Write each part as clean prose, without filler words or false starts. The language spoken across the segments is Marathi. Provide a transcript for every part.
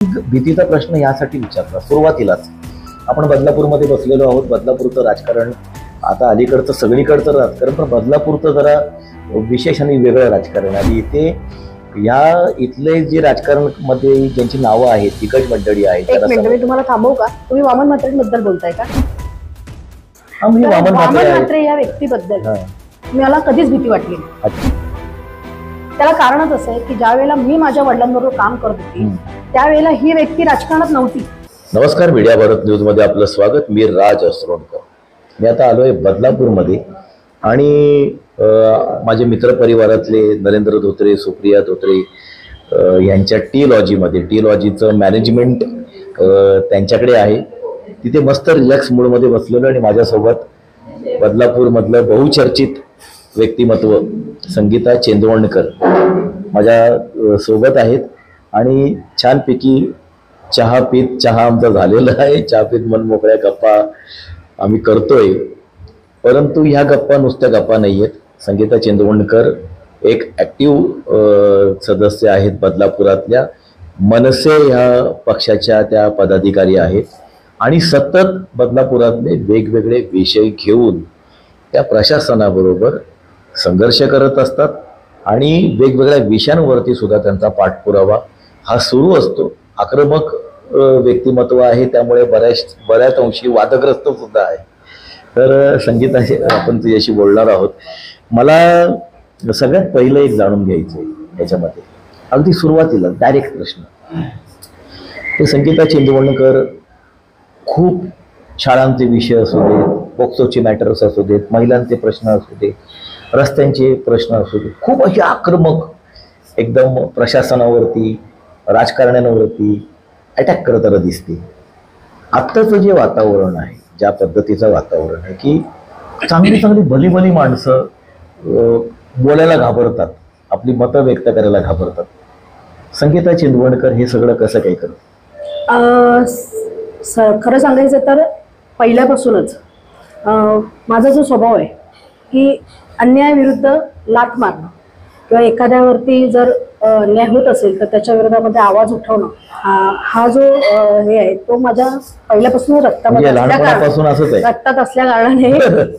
भीतीचा प्रश्न यासाठी विचारला सुरुवातीलाच. आपण बदलापूरमध्ये बसलेलो आहोत. बदलापूरचं राजकारण आता अलीकडचं सगळीकडचं राजकारण, पण बदलापूरचं जरा विशेष आणि वेगळं राजकारण. आणि इथे या इथले जे राजकारण मध्ये ज्यांची नावं आहेत, दिग्गज मंडळी आहेत. एक मिनिट, मी तुम्हाला थांबवू का? तुम्ही वामन म्हात्रेंबद्दल बोलताय का? मी वामन म्हात्रे या व्यक्तीबद्दल मला कधीच भीती वाटली नाही. त्याला कारणच असं आहे की ज्या वेळेला मी माझ्या वडिलांबरोबर काम करत होती त्यावेळेला ही व्यक्ती राजकारणात नव्हती. नमस्कार, मीडिया भारत न्यूज मध्ये आपलं स्वागत. मी राज अस्रोणकर. मी आता आलोय बदलापूरमध्ये आणि माझे मित्र परिवारातले नरेंद्र धोत्रे, सुप्रिया धोत्रे यांच्या टी लॉजीमध्ये, टी लॉजीचं मॅनेजमेंट त्यांच्याकडे आहे. तिथे मस्त रिलॅक्स मूडमध्ये बसलेलो आणि माझ्यासोबत बदलापूरमधलं बहुचर्चित व्यक्तिमत्व संगीता चेंदवणकर माझ्या सोबत आहेत. आणि छानपैकी चहा आमचा झालेला आहे. चहा पीत मन मोकळ्या गप्पा आम्ही करतोय. परंतु ह्या गप्पा नुसत्या गप्पा नाही आहेत. संगीता चेंदवणकर एक ॲक्टिव्ह सदस्य आहेत. बदलापुरातल्या मनसे ह्या पक्षाच्या त्या पदाधिकारी आहेत आणि सतत बदलापुरातले वेगवेगळे विषय घेऊन त्या प्रशासनाबरोबर संघर्ष करत असतात आणि वेगवेगळ्या विषयांवरती सुद्धा त्यांचा पाठपुरावा हा सुरू असतो. आक्रमक व्यक्तिमत्व आहे, त्यामुळे बऱ्याच अंशी वादग्रस्त सुद्धा आहे. तर संगीताशी आपण तुझ्याशी बोलणार आहोत. मला सगळ्यात पहिलं एक जाणून घ्यायचं आहे याच्यामध्ये, अगदी सुरुवातीला डायरेक्ट प्रश्न. ते संगीता चेंदवणकर खूप शाळांचे विषय असू देत, पोक्सोचे मॅटर्स असू देत, महिलांचे प्रश्न असू देत, रस्त्यांचे प्रश्न असू देत, खूप अशी आक्रमक एकदम प्रशासनावरती, राजकारण्यांवरती अटॅक करताना दिसते. आत्ताचं जे वातावरण आहे, ज्या पद्धतीचं वातावरण आहे की चांगली भली माणसं बोलायला घाबरतात, आपली मतं व्यक्त करायला घाबरतात. संगीता चेंदवणकर हे सगळं कसं काय करत? खरं सांगायचं तर पहिल्यापासूनच माझा जो स्वभाव आहे की अन्यायाविरुद्ध लाथ मारणं किंवा एखाद्यावरती जर अन्याय होत असेल तर त्याच्या विरोधामध्ये आवाज उठवणं, हा जो हे आहे तो माझ्या पहिल्यापासून रक्तात असल्या कारणाने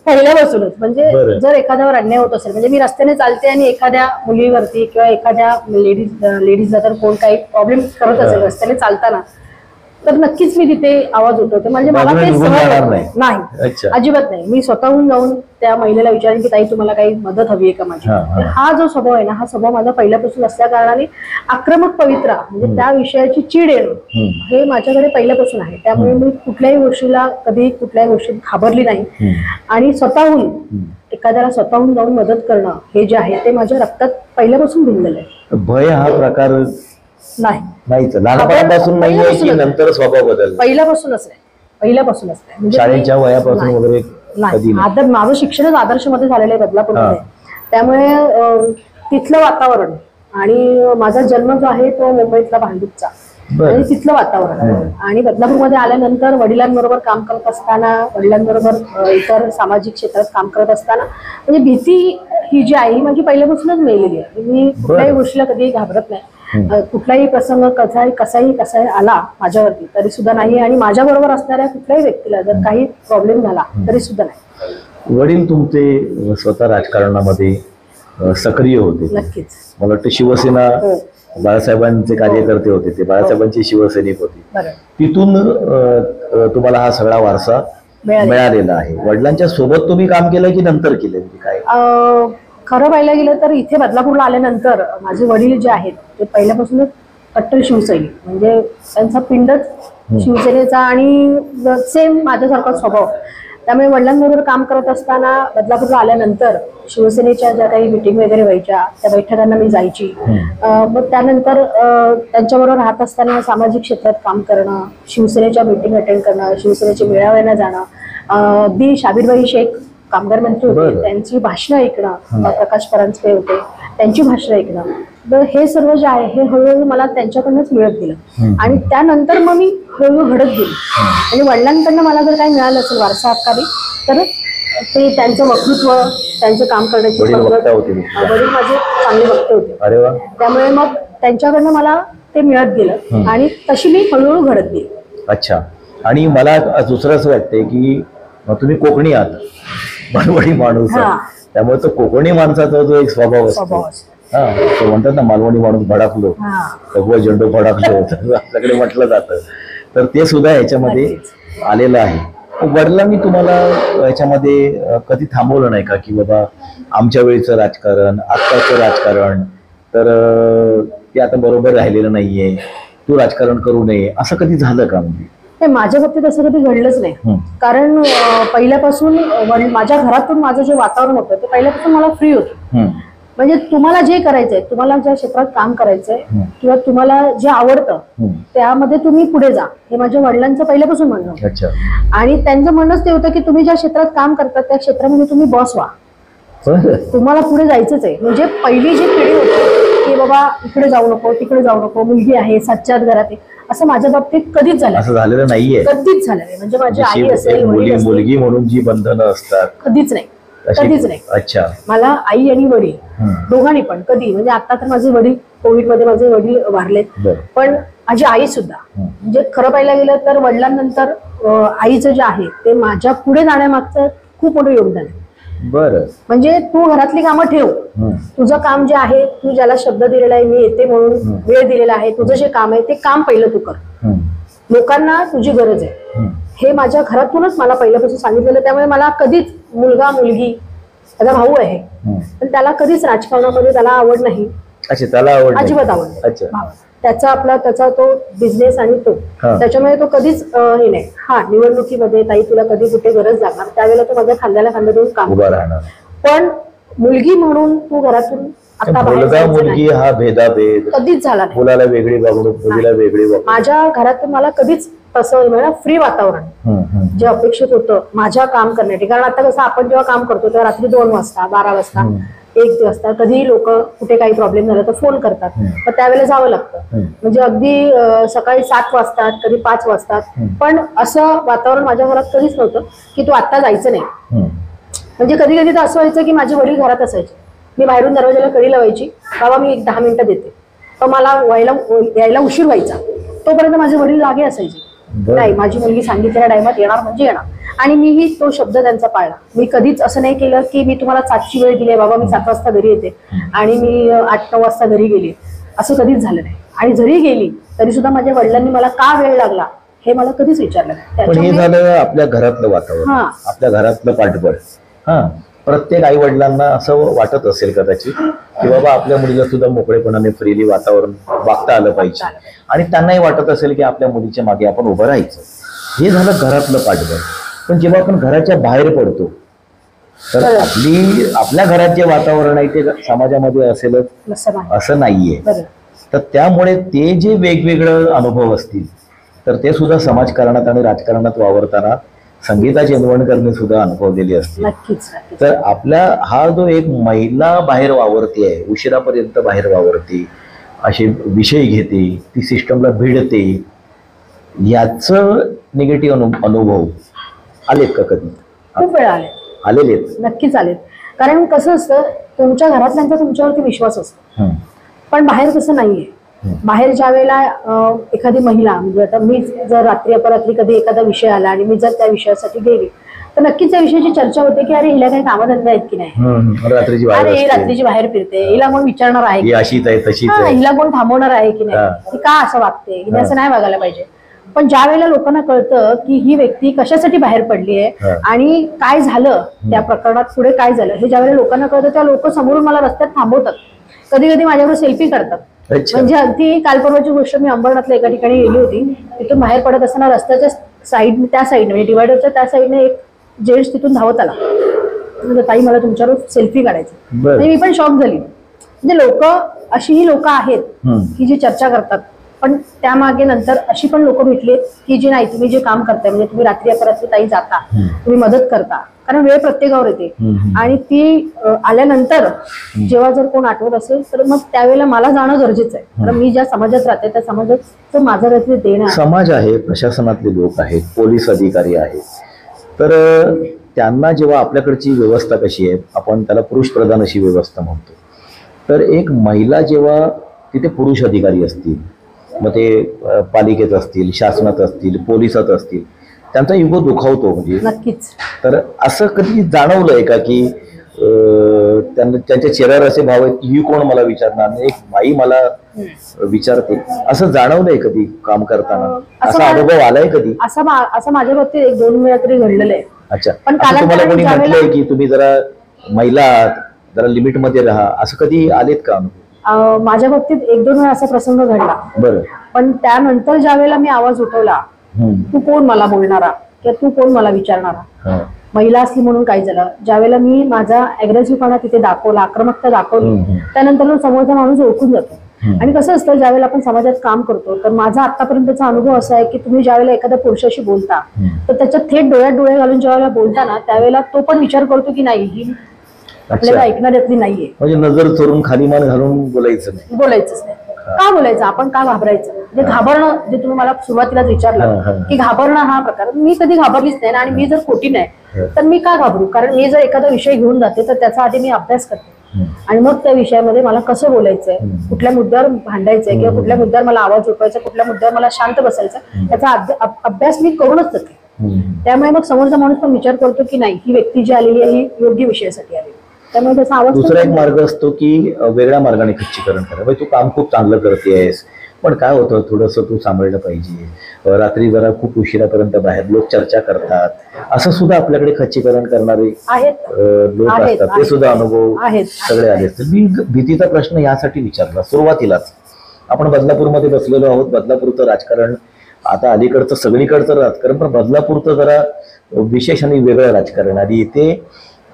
पहिल्यापासूनच म्हणजे जर एखाद्यावर अन्याय होत असेल, म्हणजे मी रस्त्याने चालते आणि एखाद्या मुलीवरती किंवा एखाद्या लेडीजला जर कोण काही प्रॉब्लेम करत असेल रस्त्याने चालताना, तर नक्कीच मी तिथे आवाज उठवते. म्हणजे मला ते नाही, अजिबात नाही. मी स्वतःहून जाऊन त्या महिलेला विचारेन की ताई तुम्हाला काही मदत हवी आहे का माझी. हा जो स्वभाव आहे ना, हा स्वभाव माझा पहिल्यापासून असल्या कारणाने आक्रमक पवित्रा म्हणजे त्या विषयाची चीड येणं हे माझ्याकडे पहिल्यापासून आहे. त्यामुळे मी कुठल्याही गोष्टीला कधी कुठल्याही गोष्टीत घाबरली नाही आणि स्वतःहून एखाद्याला स्वतःहून जाऊन मदत करणं हे जे आहे ते माझ्या रक्तात पहिल्यापासून भिनलेलं आहे. भय हा प्रकार नाहीच लहानपणापासून नाहीये की नंतर स्वभाव बदल? पहिल्यापासूनच आहे. म्हणजे शाळेच्या वयापासून वगैरे नाही. माझं शिक्षणच आदर्शमध्ये झालेलं आहे बदलापूरमध्ये. त्यामुळे तिथलं वातावरण आणि माझा जन्म जो आहे तो मुंबईतला भांडूपचा, आणि तिथलं वातावरण आणि बदलापूरमध्ये आल्यानंतर वडिलांबरोबर काम करत असताना, वडिलांबरोबर इतर सामाजिक क्षेत्रात काम करत असताना म्हणजे भीती ही जी आहे ही माझी पहिल्यापासूनच मिळालेली आहे. मी कुठल्याही गोष्टीला कधीही घाबरत नाही. कुठलाही प्रसंग कसाही आला माझ्यावरती तरी सुद्धा नाही, आणि माझ्या बरोबर असणाऱ्या कुठल्याही व्यक्तीला जर काही प्रॉब्लेम झाला तरी सुद्धा नाही. वडील तुमचे स्वतः राजकारणामध्ये सक्रिय होते. नक्कीच. मला वाटतं शिवसेना बाळासाहेबांचे कार्यकर्ते होते, ते बाळासाहेबांची शिवसैनिक होते. तिथून तुम्हाला हा सगळा वारसा मिळालेला आहे. वडिलांच्या सोबत तुम्ही काम केलं की नंतर केलं काय? खरं पाहायला गेलं तर इथे बदलापूरला आल्यानंतर माझे वडील जे आहेत ते पहिल्यापासूनच कट्टर शिवसैनिक, म्हणजे त्यांचा पिंडच शिवसेनेचा आणि सेम माझ्यासारखा स्वभाव. त्यामुळे वडिलांबरोबर काम करत असताना बदलापूरला आल्यानंतर शिवसेनेच्या ज्या काही मिटिंग वगैरे व्हायच्या त्या बैठकांना मी जायची. मग त्यानंतर त्यांच्याबरोबर राहत असताना सामाजिक क्षेत्रात काम करणं, शिवसेनेच्या मिटिंग अटेंड करणं, शिवसेनेच्या मेळाव्यांना जाणं, अगदी शाबीरबाई शेख कामगार मंत्री होते त्यांची भाषणं ऐकणं, प्रकाश परांजपे होते त्यांची भाषणं ऐकणं, तर हे सर्व जे आहे हे हळूहळू मला त्यांच्याकडनंच मिळत गेलं. आणि त्यानंतर मग मी हळूहळू घडत गेली. म्हणजे वडिलांकडनं मला जर काही मिळालं असेल वारसा हक्काने तर ते त्यांचं वक्तृत्व, त्यांचं काम करण्याची, वडील माझे चांगले वक्ते होते. त्यामुळे मग त्यांच्याकडनं मला ते मिळत गेलं आणि तशी मी हळूहळू घडत गेली. अच्छा. आणि मला दुसरं असं वाटतंय की तुम्ही कोकणी आहात, मालवणी माणूस आहे. हा. त्यामुळे तो कोकणी माणसाचा जो एक स्वभाव असतो, हा, तो म्हणतात ना मालवणी माणूस भडाकलो, भगवा झेंडू भडाकलो, आपल्याकडे म्हटलं जातं. तर ते सुद्धा याच्यामध्ये आलेलं आहे. वडिलांनी तुम्हाला याच्यामध्ये कधी थांबवलं नाही का की बाबा आमच्या वेळीचं राजकारण, आत्ताचं राजकारण तर ते आता बरोबर राहिलेलं नाहीये, तू राजकारण करू नये, असं कधी झालं का? म्हणजे माझ्या बाबतीत असं कधी घडलंच नाही. कारण पहिल्यापासून माझ्या घरातून माझं जे वातावरण होतं ते पहिल्यापासून मला फ्री होतं. म्हणजे तुम्हाला जे करायचंय, तुम्हाला ज्या क्षेत्रात काम करायचंय किंवा तुम्हाला जे आवडतं त्यामध्ये तुम्ही पुढे जा, हे माझ्या वडिलांचं पहिल्यापासून म्हणणं होतं. आणि त्यांचं म्हणणंच ते होतं की तुम्ही ज्या क्षेत्रात काम करता त्या क्षेत्रामध्ये तुम्ही बॉस व्हा, तुम्हाला पुढे जायचंच आहे. म्हणजे पहिली जी पिढी होती की बाबा इकडे जाऊ नको, तिकडे जाऊ नको, मुलगी आहे, सातच्या आत घरात आहे, असं माझ्या बाबतीत कधीच झालं, असं झालेलं नाहीये, कधीच झालं नाही. म्हणजे माझी आई असेल, मुलगी म्हणून जी बंधनं असतात कधीच नाही, कधीच नाही. अच्छा. मला आई आणि वडील दोघांनी पण कधी, म्हणजे आता तर माझे वडील कोविडमध्ये माझे वडील वारलेत, पण माझी आई सुद्धा, म्हणजे खरं पाहायला गेलं तर वडिलांनंतर आईचं जे आहे ते माझ्या पुढे जाण्यामागचं खूप मोठं योगदान आहे. बरं. म्हणजे तू घरातली कामं ठेव, तुझं काम जे आहे, तू ज्याला शब्द दिलेला आहे, मी येते म्हणून वेळ दिलेला आहे, तुझं जे काम आहे ते काम पहिलं तू कर, लोकांना तुझी गरज आहे, हे माझ्या घरातूनच मला पहिल्यापासून सांगितलेलं. त्यामुळे मला कधीच मुलगा मुलगी, माझा भाऊ आहे पण त्याला कधीच राजकारणामध्ये त्याला आवड नाही. अच्छा, त्याला आवड अजिबात आवड नाही. त्याचा तो बिझनेस आणि तो, त्याच्यामुळे तो कधीच हे नाही. हा, निवडणुकीमध्ये ताई तुला कधी कुठे गरज लागणार त्यावेळेला तो माझ्या खांद्याला खांदा देऊन काम उभा राहणार. पण मुलगी म्हणून तू घरातून आता मुलगा मुलगी हा भेदाभेद कधीच झाला नाही. मुलाला वेगळी वागणूक, मुलीला वेगळी वागणूक. माझ्या घरातून मला कधीच तसं फ्री वातावरण जे अपेक्षित होतं माझ्या काम करण्यासाठी. कारण आता कसं आपण जेव्हा काम करतो तेव्हा रात्री 2 वाजता, 12 वाजता, 1 वाजता कधीही लोक कुठे काही प्रॉब्लेम झाला तर फोन करतात, तर त्यावेळेला जावं लागतं. म्हणजे अगदी सकाळी 7 वाजतात, कधी 5 वाजतात, पण असं वातावरण माझ्या घरात कधीच नव्हतं की तू आता जायचं नाही. म्हणजे कधी कधी तर असं व्हायचं की माझे वडील घरात असायचे, मी बाहेरून दरवाजाला कडी लावायची, बाबा मी 10 मिनिटं देते, तर मला यायला उशीर व्हायचा, तोपर्यंत माझे वडील जागे असायचे. नाही, माझी मुलगी सांगितलेल्या टाइमात येणार म्हणजे येणार. आणि मीही तो शब्द त्यांचा पाळला. मी कधीच असं नाही केलं की मी तुम्हाला 7ची वेळ दिली, बाबा मी 7 वाजता घरी येते आणि मी 8-9 वाजता घरी गेली, असं कधीच झालं नाही. आणि जरी गेली तरी सुद्धा माझ्या वडिलांनी मला का वेळ लागला हे मला कधीच विचारलं नाही. पण हे झालं आपल्या घरातलं वातावरण, आपल्या घरातलं पाठबळ. हा, प्रत्येक आई वडिलांना असं वाटत असेल कदाचित की बाबा आपल्या मुलीला सुद्धा मोकळेपणाने फ्रीली वातावरण वागता आलं पाहिजे, आणि त्यांनाही वाटत असेल की आपल्या मुलीच्या मागे आपण उभं राहायचं. हे झालं घरातलं पाठबळ. पण जेव्हा आपण घराच्या बाहेर पडतो तर आपल्या घरात जे वातावरण आहे ते समाजामध्ये असेलच असं नाहीये. तर त्यामुळे ते जे वेगवेगळे अनुभव असतील तर ते सुद्धा समाजकारणात आणि राजकारणात वावरताना संगीताची निवड करणे सुद्धा अनुभवलेली असते. तर आपल्या हा जो एक महिला बाहेर वावरते आहे, उशिरापर्यंत बाहेर वावरते, असे विषय घेते, ती सिस्टमला भिडते, याचं निगेटिव्ह अनुभव आलेत का कधी? खूप वेळा आलेले? नक्कीच आलेत. कारण कसं असतं, तुमच्या घरातल्यांचा तुमच्यावरती विश्वास असतो, पण बाहेर तसं नाहीये. बाहेर ज्या वेळेला एखादी महिला, म्हणजे आता मी जर रात्री अपरात्री कधी एखादा विषय आला आणि मी जर त्या विषयासाठी गेली तर नक्कीच त्या विषयाची चर्चा होते की अरे हिला काही कामधंदा आहेत की नाही, अरे ही रात्रीची बाहेर फिरते, हिला कोण विचारणार आहे, हिला कोण थांबवणार आहे की नाही, ही का असं वागते, हिने असं नाही वागायला पाहिजे. पण ज्या वेळेला लोकांना कळतं की ही व्यक्ती कशासाठी बाहेर पडली आहे आणि काय झालं त्या प्रकरणात, पुढे काय झालं, हे ज्या वेळेला लोकांना कळतं त्या लोक समोरून मला रस्त्यात थांबवतात, कधी कधी माझ्याबरोबर सेल्फी काढतात. म्हणजे अगदी काल परवाची गोष्ट, मी अंबरनाथला एका ठिकाणी गेली होती, तिथून बाहेर पडत असताना रस्त्याच्या साईड, त्या साईडने म्हणजे डिवायडरच्या त्या साईडने एक जेंट्स तिथून धावत आला, म्हणजे ताई मला तुमच्यावर सेल्फी काढायची. म्हणजे मी पण शॉक झाली. म्हणजे लोक, अशी ही लोक आहेत की जी चर्चा करतात, पण त्यामागे नंतर अशी पण लोक भेटली की जी नाही, तुम्ही जे काम करताय, म्हणजे तुम्ही रात्री अपरात्री ताई जाता, तुम्ही मदत करता, कारण वेळ प्रत्येकावर येते आणि ती आल्यानंतर जेव्हा जर कोण आठवत असेल तर मग त्यावेळेला मला जाणं गरजेचं आहे. कारण मी ज्या समाजात राहते त्या समाजाचं माझं काहीतरी देणं आहे. समाज आहे, प्रशासनातले लोक आहेत, पोलीस अधिकारी आहेत, तर त्यांना जेव्हा आपल्याकडची व्यवस्था कशी आहे, आपण त्याला पुरुष प्रधान अशी व्यवस्था म्हणतो, तर एक महिला जेव्हा तिथे पुरुष अधिकारी असतील मग ते पालिकेत असतील, शासनात असतील, पोलिसात असतील, त्यांचा इगो दुखावतो म्हणजे. नक्कीच. तर असं कधी जाणवलंय का की त्यांना त्यांच्या चेहऱ्यावर असे भाव आहेत की ही कोण मला विचारणार नाही, एक बाई मला विचारते, असं जाणवलंय कधी काम करताना? असा अनुभव आलाय कधी? असं माझ्या बाबतीत 1-2 वेळा तरी घडलेलं आहे. अच्छा. पण असं तुम्हाला कोणी ज्यावेळेला- म्हटलंय की तुम्ही जरा महिला आहात, जरा लिमिट मध्ये राहा, असं कधी आलेत का अनुभव? माझ्या बाबतीत 1-2 वेळा असा प्रसंग घडला. बरं. पण त्यानंतर ज्या वेळेला मी आवाज उठवला, तू कोण मला बोलणारा किंवा तू कोण मला विचारणारा, महिला असली म्हणून काय झालं, ज्यावेळेला मी माझा अग्रेसिव्हपणा तिथे दाखवला, आक्रमकता दाखवली, त्यानंतर समोरचा माणूस ओळखून जातो. आणि कसं असतं, ज्यावेळेला आपण समाजात काम करतो, तर माझा आतापर्यंतचा अनुभव असा आहे की तुम्ही ज्यावेळेला एखाद्या पुरुषाशी बोलता, तर त्याच्या थेट डोळ्यात डोळे घालून ज्यावेळेला बोलता ना, त्यावेळेला तो पण विचार करतो की नाही, ही आपल्याला ऐकणाऱ्यातली नाहीये. म्हणजे नजर चोरून खाली मान घालून बोलायचं नाही. बोलायचंच नाही. का बोलायचं? आपण का घाबरायचं? म्हणजे घाबरणं, जे तुम्ही मला सुरुवातीलाच विचारलं की घाबरणं हा प्रकार, मी कधी घाबरलीच नाही ना. आणि मी जर खोटी नाही तर मी का घाबरू? कारण मी जर एखादा विषय घेऊन जाते तर त्याचा आधी मी अभ्यास करते आणि मग त्या विषयामध्ये मला कसं बोलायचंय, कुठल्या मुद्द्यावर भांडायचंय किंवा कुठल्या मुद्द्यावर मला आवाज उठवायचा, कुठल्या मुद्द्यावर मला शांत बसायचं, त्याचा अभ्यास मी करूनच जाते. त्यामुळे मग समोरचा माणूस पण विचार करतो की नाही, ही व्यक्ती जी आलेली आहे ही योग्य विषयासाठी आली. त्यामुळे त्याचा आवाज. दुसरा एक मार्ग असतो की वेगळ्या मार्गाने खच्चीकरण करा. तू काम खूप चांगलं करतेस, पण काय होतं, थोडंसं तू सांभाळलं पाहिजे, रात्री जरा खूप उशिरापर्यंत बाहेर लोक चर्चा करतात, असं सुद्धा आपल्याकडे खच्चीकरण करणारे लोक असतात. ते सुद्धा अनुभव सगळे आले असतील. मी भीतीचा प्रश्न यासाठी विचारला सुरुवातीलाच. आपण बदलापूरमध्ये बसलेलो आहोत. बदलापूरचं राजकारण आता अलीकडचं सगळीकडचं राजकारण, पण बदलापूरचं जरा विशेष आणि वेगळं राजकारण. आणि इथे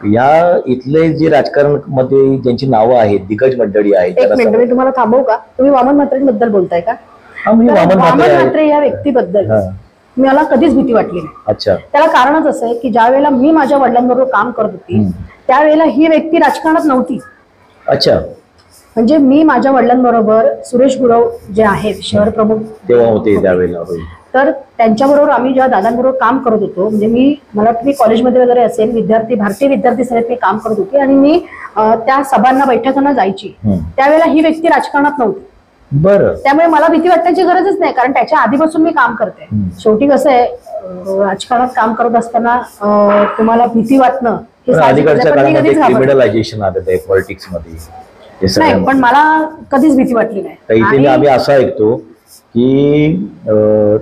या इथले जे राजकारण मध्ये ज्यांची नावं आहेत, दिग्गज मंडळी आहेत. एक मिनिट, मी तुम्हाला थांबवू का? तुम्ही वामन म्हात्रेंबद्दल बोलताय का? वामन म्हात्रे या व्यक्तीबद्दल मला कधीच भीती वाटली नाही. अच्छा. त्याला कारणच असं आहे की ज्या वेळेला मी माझ्या वडिलांबरोबर काम करत होती, त्यावेळेला ही व्यक्ती राजकारणात नव्हती. अच्छा. म्हणजे मी माझ्या वडिलांबरोबर सुरेश गुरव जे आहेत शहर प्रमुख तेव्हा होते त्यावेळेला, तर त्यांच्याबरोबर आम्ही जेव्हा दादांबरोबर काम करत होतो, म्हणजे मला वाटतं मी कॉलेजमध्ये वगैरे असेल, भारतीय विद्यार्थी सभेत मी काम करत होते आणि मी त्या सभांना, बैठकांना जायची. त्यावेळेला ही व्यक्ती राजकारणात नव्हती. बरं. त्यामुळे मला भीती वाटण्याची गरजच नाही, कारण त्याच्या आधीपासून मी काम करते. शेवटी कसं आहे, राजकारणात काम करत असताना तुम्हाला भीती वाटणं हे अलीकडच्या काळामध्ये क्रिमिनलायझेशन आलेलं आहे पॉलिटिक्स मध्ये. नाही, पण मला कधीच भीती वाटली नाही. इथे आम्ही असं ऐकतो की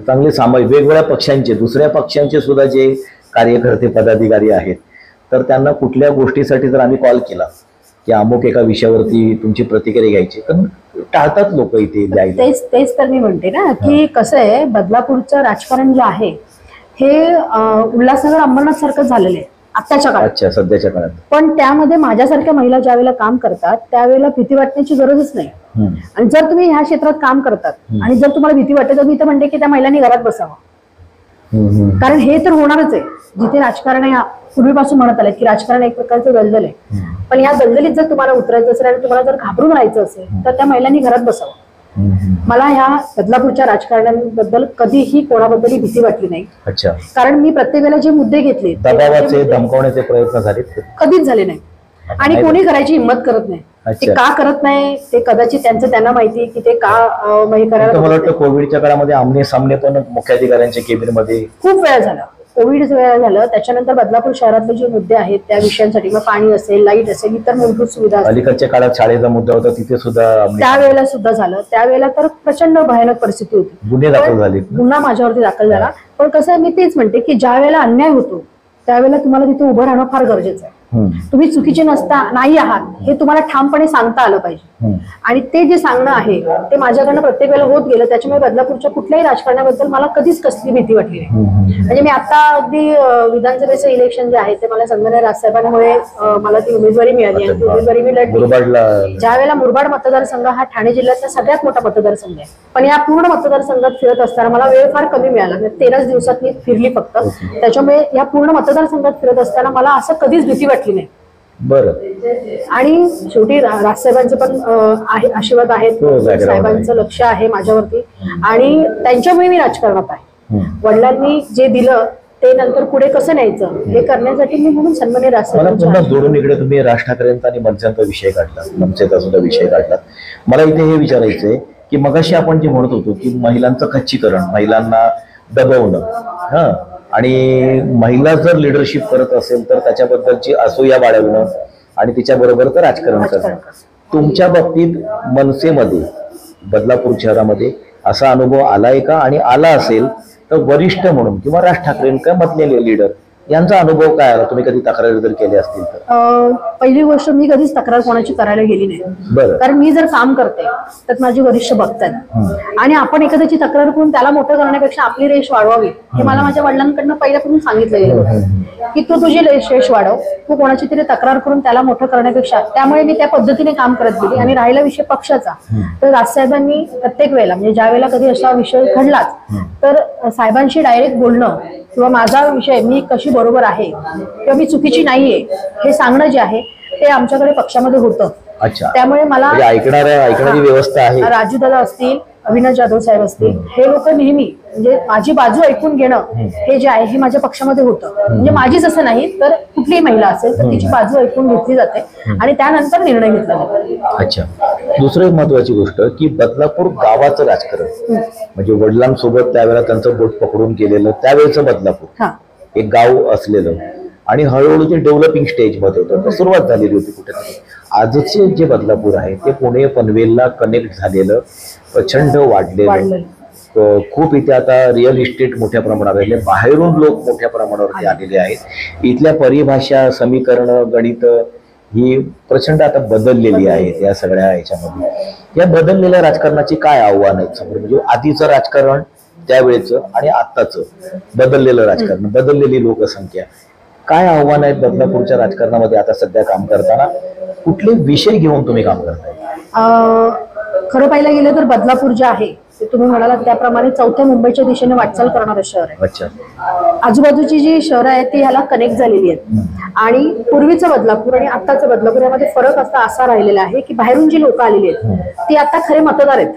चांगले सामाजिक वेगवेगळ्या पक्षांचे, दुसऱ्या पक्षांचे सुद्धा जे कार्यकर्ते पदाधिकारी आहेत, तर त्यांना कुठल्या गोष्टीसाठी जर आम्ही कॉल केला की अमुक एका विषयावरती तुमची प्रतिक्रिया घ्यायची, तर टाळतात लोक इथे द्यायला. तेच तर मी म्हणते ना की कसं आहे, बदलापूरचं राजकारण जे आहे हे उल्हासनगर अंबरनाथ सारखंच झालेलं आहे आत्ताच्या काळात. अच्छा, सध्याच्या काळात. पण त्यामध्ये माझ्यासारख्या महिला ज्या वेळेला काम करतात त्यावेळेला भीती वाटण्याची गरजच नाही. आणि जर तुम्ही ह्या क्षेत्रात काम करतात आणि जर तुम्हाला भीती वाटते, तर मी तर म्हणते की त्या महिलांनी घरात बसावं. कारण हे तर होणारच आहे. जिथे राजकारण आहे, पूर्वीपासून म्हणत आलं की राजकारण एक प्रकारचं दलदल आहे, पण या दलदलीत जर तुम्हाला उतरायचं असेल आणि तुम्हाला जर घाबरून राहायचं असेल तर त्या महिलांनी घरात बसावं. मला ह्या बदलापूरच्या राजकारणाबद्दल कधीही कोणाबद्दलही भीती वाटली नाही. अच्छा. कारण मी प्रत्येक वेळेला जे मुद्दे घेतले, दबावाचे, धमकावण्याचे प्रयत्न झालेत कधीच झाले नाही आणि कोणी करायची हिंमत करत नाही. ते का करत नाही ते कदाचित त्यांना माहिती की ते का हे करायला. मला वाटतं कोविडच्या काळामध्ये आमने सामने पण मुख्याधिकाऱ्यांच्या केबिनमध्ये खूप वेळा झाला. कोविड वेळा झालं, त्याच्यानंतर बदलापूर शहरातले जे मुद्दे आहेत त्या विषयांसाठी, मग पाणी असेल, लाईट असेल, इतर मूलभूत सुविधा, अलीकडच्या काळात शाळेचा मुद्दा होता, तिथे सुद्धा त्यावेळेला सुद्धा झालं. त्यावेळेला तर प्रचंड भयानक परिस्थिती होती. गुन्हे दाखल झाले, गुन्हा माझ्यावरती दाखल झाला. पण कसं आहे, मी तेच म्हणते की ज्या वेळेला अन्याय होतो त्यावेळेला तुम्हाला तिथे उभं राहणं फार गरजेचं आहे. तुम्ही चुकीचे नाही आहात हे तुम्हाला ठामपणे सांगता आलं पाहिजे. आणि ते जे सांगणं आहे ते माझ्याकडनं प्रत्येक वेळेला होत गेलं. त्याच्यामुळे बदलापूरच्या कुठल्याही राजकारणाबद्दल मला कधीच कसली भीती वाटली नाही. म्हणजे मी आता अगदी विधानसभेचं इलेक्शन जे आहे ते मला सन्माननीय राजसाहेबांमुळे मला ती उमेदवारी मिळाली आणि ती उमेदवारी मी लढली. ज्या वेळेला मुरबाड मतदारसंघ हा ठाणे जिल्ह्यातला सगळ्यात मोठा मतदारसंघ आहे, पण या पूर्ण मतदारसंघात फिरत असताना मला वेळ फार कमी मिळाला. 13 दिवसात मी फिरली फक्त. त्याच्यामुळे या पूर्ण मतदारसंघात फिरत असताना मला असं कधीच भीती वाटली नाही. बरं. आणि शेवटी राजसाहेबांचे पण आशीर्वाद आहेत, साहेबांचं लक्ष आहे माझ्यावरती आणि त्यांच्यामुळे मी राजकारणात आहे. वडिलांनी जे दिलं ते नंतर पुढे कसं न्यायचं हे करण्यासाठी मी म्हणून सन्माननीय राजसाहेबांना जोडून इकडे तुम्ही राज ठाकरेंचा आणि मनसेचा विषय काढला, मनसेचा सुद्धा विषय काढला. मला इथे हे विचारायचंय की मगाशी आपण जे म्हणत होतो की महिलांचं खच्चीकरण, महिलांना दबवणं, हा, आणि महिला जर लिडरशिप करत असेल तर त्याच्याबद्दलची असूया बाळगणं आणि तिच्याबरोबरच राजकारण करणं. तुमच्या बाबतीत मनसेमध्ये, बदलापूर शहरामध्ये असा अनुभव आलाय का? आणि आला असेल तर वरिष्ठ म्हणून किंवा राज ठाकरेंमधले लीडर यांचा अनुभव काय आला? तुम्ही कधी तक्रारी जर केली असतील तर? पहिली गोष्ट, मी कधीच तक्रार कोणाची करायला गेली नाही. बरं. कारण मी जर काम करते तर माझे वरिष्ठ बघतात आणि आपण एखाद्याची तक्रार करून त्याला मोठं करण्यापेक्षा आपली रेष वाढवावी हे मला माझ्या वडिलांकडनं पहिल्यापासून सांगितलं गेलं होतं की तू तुझी रेष वाढव, तू कोणाची तरी तक्रार करून त्याला मोठं करण्यापेक्षा. त्यामुळे मी त्या पद्धतीने काम करत गेली. आणि राहिला विषय पक्षाचा, तर राजसाहेबांनी प्रत्येक वेळेला, म्हणजे ज्या वेळेला कधी असा विषय घडलाच तर साहेबांशी डायरेक्ट बोलणं किंवा माझा विषय, मी कशी बरोबर आहे किंवा मी चुकीची नाहीये हे सांगणं जे आहे ते आमच्याकडे पक्षामध्ये होतं. अच्छा. त्यामुळे मला ऐकणारी व्यवस्था आहे. राजू दादा असतील, अविनाश जाधव साहेब असतील, हे लोक नेहमी म्हणजे माझी बाजू ऐकून घेणं हे जे आहे हे माझ्या पक्षामध्ये होतं. म्हणजे माझीच असं नाही तर कुठलीही महिला असेल तर तिची बाजू ऐकून घेतली जाते आणि त्यानंतर निर्णय घेतला जातो. अच्छा. दुसरी एक महत्वाची गोष्ट की बदलापूर गावाचं राजकारण, म्हणजे वडिलांसोबत त्यावेळेला त्यांचं बोट पकडून केलेलं त्यावेळेचं बदलापूर एक गाव असलेलं आणि हळूहळू ते डेव्हलपिंग स्टेजमध्ये होतं, तर सुरुवात झालेली होती कुठेतरी. आजचे जे बदलापूर आहे ते पुणे पनवेलला कनेक्ट झालेलं, प्रचंड वाढलेलं, खूप इथे आता रिअल इस्टेट मोठ्या प्रमाणावर आले, बाहेरून लोक मोठ्या प्रमाणावरती आलेले आहेत. इथल्या परिभाषा, समीकरणं, गणित ही प्रचंड आता बदललेली आहेत या सगळ्या ह्याच्यामध्ये. या बदललेल्या राजकारणाची काय आव्हान आहेत समोर? म्हणजे आधीचं राजकारण, त्यावेळेचं आणि आत्ताचं बदललेलं राजकारण, बदललेली लोकसंख्या, काय आव्हान आहेत बदलापूरच्या राजकारणामध्ये आता सध्या काम करताना? कुठले विषय घेऊन तुम्ही काम करताय? खरं पाहायला गेलं तर बदलापूर जे आहे ते तुम्ही म्हणालात त्याप्रमाणे चौथ्या मुंबईच्या दिशेने वाटचाल करणारं शहर आहे. अच्छा. आजूबाजूची जी शहरं आहेत ती ह्याला कनेक्ट झालेली आहेत. आणि पूर्वीचं बदलापूर आणि आत्ताचं बदलापूर यामध्ये फरक असा राहिलेला आहे की बाहेरून जी लोक आलेली आहेत ती आता खरे मतदार आहेत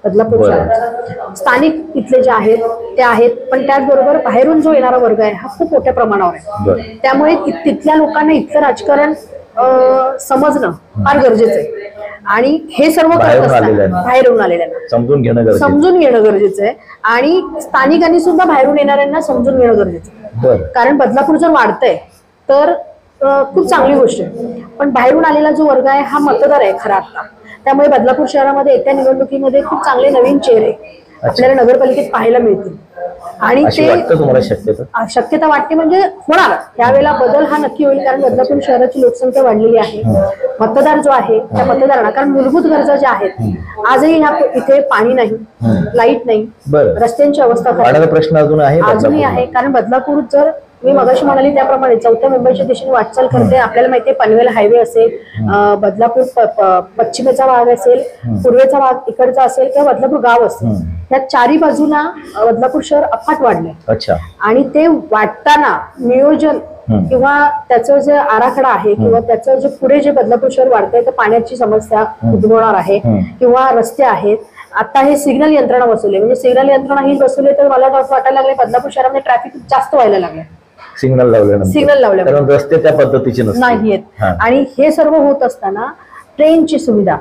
बदलापूरच्या. स्थानिक इथले जे आहेत ते आहेत, पण त्याचबरोबर बाहेरून जो येणारा वर्ग आहे हा खूप मोठ्या प्रमाणावर आहे. त्यामुळे तिथल्या लोकांना इथलं राजकारण समजणं फार गरजेचं आहे. आणि हे सर्व बाहेरून आलेल्यांना समजून घेणं गरजेचं आहे. आणि स्थानिकांनी सुद्धा बाहेरून येणाऱ्यांना समजून घेणं गरजेचं आहे. कारण बदलापूर जर वाढतंय तर खूप चांगली गोष्ट आहे, पण बाहेरून आलेला जो वर्ग आहे हा मतदार आहे खरा आता. त्यामुळे बदलापूर शहरामध्ये येत्या निवडणुकीमध्ये खूप चांगले नवीन चेहरे आपल्याला नगरपालिकेत पाहायला मिळतील. आणि ते शक्यता वाटते, म्हणजे होणार यावेळेला बदल हा नक्की होईल. कारण बदलापूर शहराची लोकसंख्या वाढलेली आहे. मतदार जो आहे त्या मतदारांना, कारण मूलभूत गरजा ज्या आहेत आजही इथे पाणी नाही, लाईट नाही, रस्त्यांची अवस्था प्रश्न अजूनही आहे. कारण बदलापूर जर मी मगाशी म्हणाली त्याप्रमाणे चौथ्या मुंबईच्या दिशेने वाटचाल करते. आपल्याला माहितीये पनवेल हायवे असेल, बदलापूर पश्चिमेचा भाग असेल, पूर्वेचा भाग इकडचा असेल किंवा बदलापूर गाव असेल, या चारी बाजूला बदलापूर शहर अफाट वाढलंय. आणि ते वाढताना नियोजन किंवा त्याचं जे आराखडा आहे किंवा त्याचं जे पुढे जे बदलापूर शहर वाढतंय तर पाण्याची समस्या उद्भवणार आहे किंवा रस्ते आहेत. आता हे सिग्नल यंत्रणा बसवले, म्हणजे सिग्नल यंत्रणा ही बसवले तर मला वाटायला लागले बदलापूर शहरामध्ये ट्रॅफिक जास्त व्हायला लागले. सिग्नल लावले रस्ते त्या पद्धतीचे नाहीयेत. आणि हे सर्व होत असताना ट्रेनची सुविधा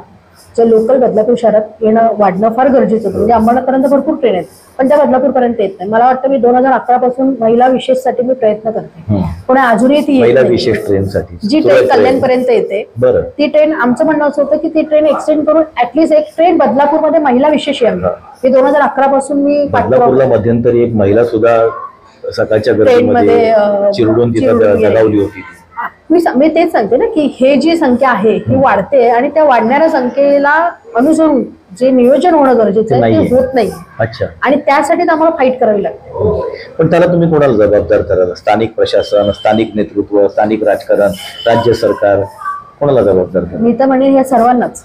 जे लोकल बदलापूर शहरात येणं वाढणं फार गरजेचं होतं. म्हणजे अंबरनाथपर्यंत भरपूर ट्रेन आहेत पण त्या बदलापूरपर्यंत येत नाही. मला वाटतं मी 2011 पासून महिला विशेषसाठी मी प्रयत्न करते, पण अजूनही ती विशेष ट्रेनसाठी जी ट्रेन कल्याणपर्यंत येते ती ट्रेन, आमचं म्हणणं असं होतं की ती ट्रेन एक्सटेंड करून ऍटलीस्ट एक ट्रेन बदलापूरमध्ये महिला विशेष यावी. हे 2011 पासून मी बदलापूरला मध्यंतरी एक महिला सुद्धा सकाळच्या गर्दीमध्ये चिरडून तिथं जगावली होती. मी तेच सांगते ना की हे जी संख्या आहे ही वाढते आणि त्या वाढणाऱ्या संख्येला अनुसरून जे नियोजन होणं गरजेचं आहे ते होत नाही. आणि त्यासाठी आम्हाला फाईट करावी लागते. पण त्याला तुम्ही कोणाला जबाबदार कराल? स्थानिक प्रशासन, स्थानिक नेतृत्व, स्थानिक राजकारण, राज्य सरकार, कोणाला जबाबदार कराल? मी तर म्हणेन या सर्वांनाच.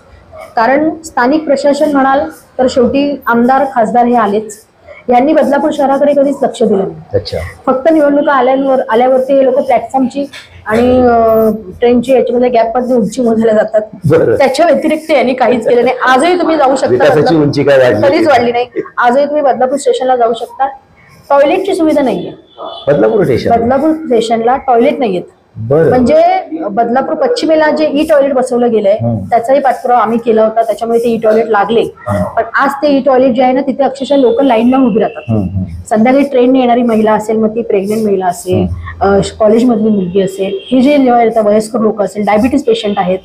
कारण स्थानिक प्रशासन म्हणाल तर शेवटी आमदार खासदार हे आलेच. यांनी बदलापूर शहराकडे कधीच लक्ष दिलं नाही. फक्त निवडणुका आल्यावरती हे लोक प्लॅटफॉर्मची आणि ट्रेनची याच्यामध्ये गॅप मध्ये उंची मोजायला जातात. त्याच्या व्यतिरिक्त यांनी काहीच केलं नाही. आजही तुम्ही जाऊ शकता, कधीच वाढली नाही. आजही तुम्ही बदलापूर स्टेशनला जाऊ शकता, टॉयलेटची सुविधा नाहीये. बदलापूर स्टेशनला टॉयलेट नाहीयेत. बरं. म्हणजे बदलापूर पश्चिमेला जे ई टॉयलेट बसवलं गेलंय त्याचाही पाठपुरावा आम्ही केला होता, त्याच्यामुळे ते ई टॉयलेट लागले. पण आज ते ई टॉयलेट जे आहे ना तिथे अक्षरशः लोक लाईनला उभी राहतात. संध्याकाळी ट्रेनने येणारी महिला असेल, मग ती प्रेग्नेंट महिला असेल, कॉलेजमधली मुलगी असेल, हे जे वयस्कर लोक असेल, डायबिटीस पेशंट आहेत,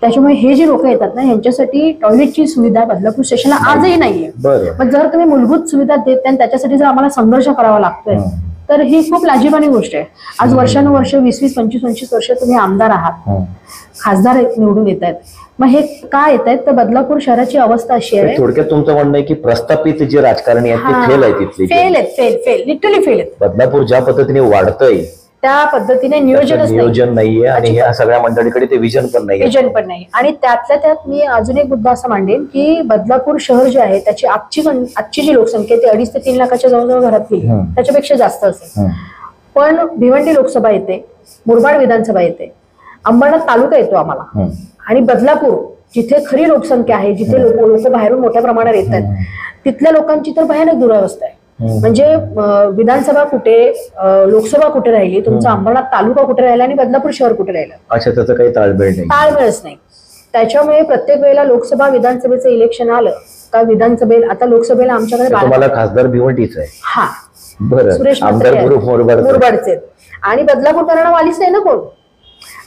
त्याच्यामुळे हे जे लोक येतात ना यांच्यासाठी टॉयलेटची सुविधा बदलापूर स्टेशनला आजही नाहीये. मग जर तुम्ही मूलभूत सुविधा देत आणि त्याच्यासाठी जर आम्हाला संघर्ष करावा लागतोय तर ही खूप लाजिरवाणी गोष्ट आहे. आज वर्षानुवर्ष 20-20, 25-25 वर्ष तुम्ही आमदार आहात, खासदार निवडून येत आहेत, मग हे का येत आहेत? तर बदलापूर शहराची अवस्था अशी आहे. थोडक्यात तुमचं म्हणणं आहे की प्रस्थापित जे राजकारणी आहेत ते फेल आहे, तिथले फेल आहेत, लिटरली फेल आहेत. बदलापूर ज्या पद्धतीने वाढतंय त्या पद्धतीने नियोजन नाहीये आणि ह्या सगळ्या मंडळीकडे ते विजन पण नाही. आणि त्यातल्या त्यात मी अजून एक मुद्दा असा मांडेन की बदलापूर शहर जे आहे त्याची आजची जी लोकसंख्या आहे ती 2.5 ते 3 लाखाच्या जवळजवळ घरात गेली, त्याच्यापेक्षा जास्त असेल. पण भिवंडी लोकसभा येते, मुरबाड विधानसभा येते, अंबरनाथ तालुका येतो आम्हाला, आणि बदलापूर जिथे खरी लोकसंख्या आहे, जिथे लोक बाहेरून मोठ्या प्रमाणात येत आहेत, तिथल्या लोकांची तर भयानक दुरावस्था आहे. म्हणजे विधानसभा कुठे, लोकसभा कुठे राहिली, तुमचा अंबरनाथ तालुका कुठे राहिला आणि बदलापूर शहर कुठे राहिलं? अच्छा, त्याचं काही ताळमेळच नाही. त्याच्यामुळे प्रत्येक वेळेला लोकसभा विधानसभेचं इलेक्शन आलं का विधानसभेला, आता लोकसभेला आमच्याकडे तुम्हाला खासदार भिवंडीच आहे. हा, बरं, सुरेश आमदार मुरबाडचे, आणि बदलापूर करणारा वालीच नाही ना कोण.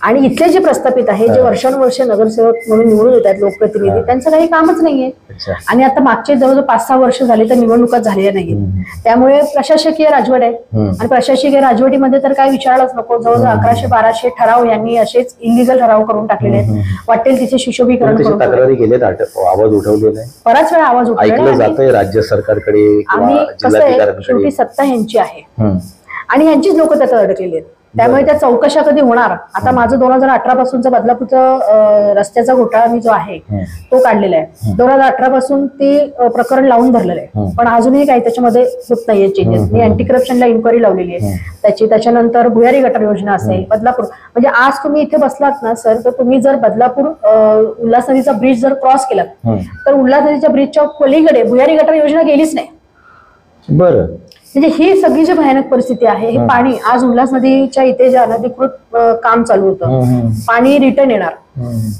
आणि इथले जे प्रस्थापित आहे, जे वर्षानुवर्ष नगरसेवक म्हणून निवडून येतात, लोकप्रतिनिधी, त्यांचं काही कामच नाहीये. आणि आता मागचे जवळजवळ 5-6 वर्ष झाले तर निवडणुकाच झालेल्या नाहीये. त्यामुळे प्रशासकीय राजवट आहे, आणि प्रशासकीय राजवटीमध्ये तर काय विचारायलाच नको. जवळजवळ 1100-1200 ठराव यांनी असेच इलिगल ठराव करून टाकलेले आहेत. वाटेल तिथे शिशोभीकरण करून तक्रारी गेलेत, आवाज उठवलेला आहे, बराच वेळा आवाज ऐकलं जातंय राज्य सरकारकडे. आम्ही कसं आहे, शेवटी सत्ता यांची आहे आणि यांचीच लोक त्यात अडकलेली आहेत. त्यामुळे त्या चौकशा कधी होणार? आता माझं 2018 पासूनचा बदलापूरचा रस्त्याचा घोटाळा मी जो आहे तो काढलेला आहे. 2018 पासून ते प्रकरण लावून धरलेलं आहे, पण अजूनही काही त्याच्यामध्ये होत नाहीये चेंजेस. मी अँटी करप्शनला इन्क्वायरी लावलेली आहे त्याची. त्याच्यानंतर भुयारी गटार योजना असेल बदलापूर, म्हणजे आज तुम्ही इथे बसलात ना सर, तर तुम्ही जर बदलापूर उल्हास नदीचा ब्रिज जर क्रॉस केलात तर उल्हास नदीच्या ब्रिजच्या पलीकडे भुयारी गटार योजना गेलीच नाही. बरं, म्हणजे ही सगळी जी भयानक परिस्थिती आहे, हे पाणी आज उल्हास नदीच्या इथे जे अनधिकृत काम चालू होतं, पाणी रिटर्न येणार.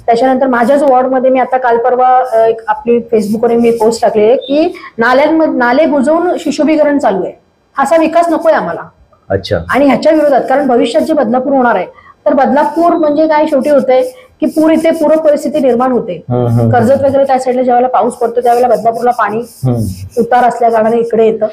त्याच्यानंतर माझ्याच वॉर्डमध्ये मी आता काल परवा एक आपली फेसबुकवर मी पोस्ट टाकली आहे की नाले बुजवून शिशोभीकरण चालू आहे. असा विकास नकोय आम्हाला. अच्छा. आणि ह्याच्या विरोधात, कारण भविष्यात जे बदलापूर होणार आहे, तर बदलापूर म्हणजे काय शेवटी होतंय की पूर इथे पूर परिस्थिती निर्माण होते. कर्जत वगैरे त्या साईडला ज्यावेळेला पाऊस पडतो त्यावेळेला बदलापूरला पाणी उतार असल्या कारणाने इकडे येतं.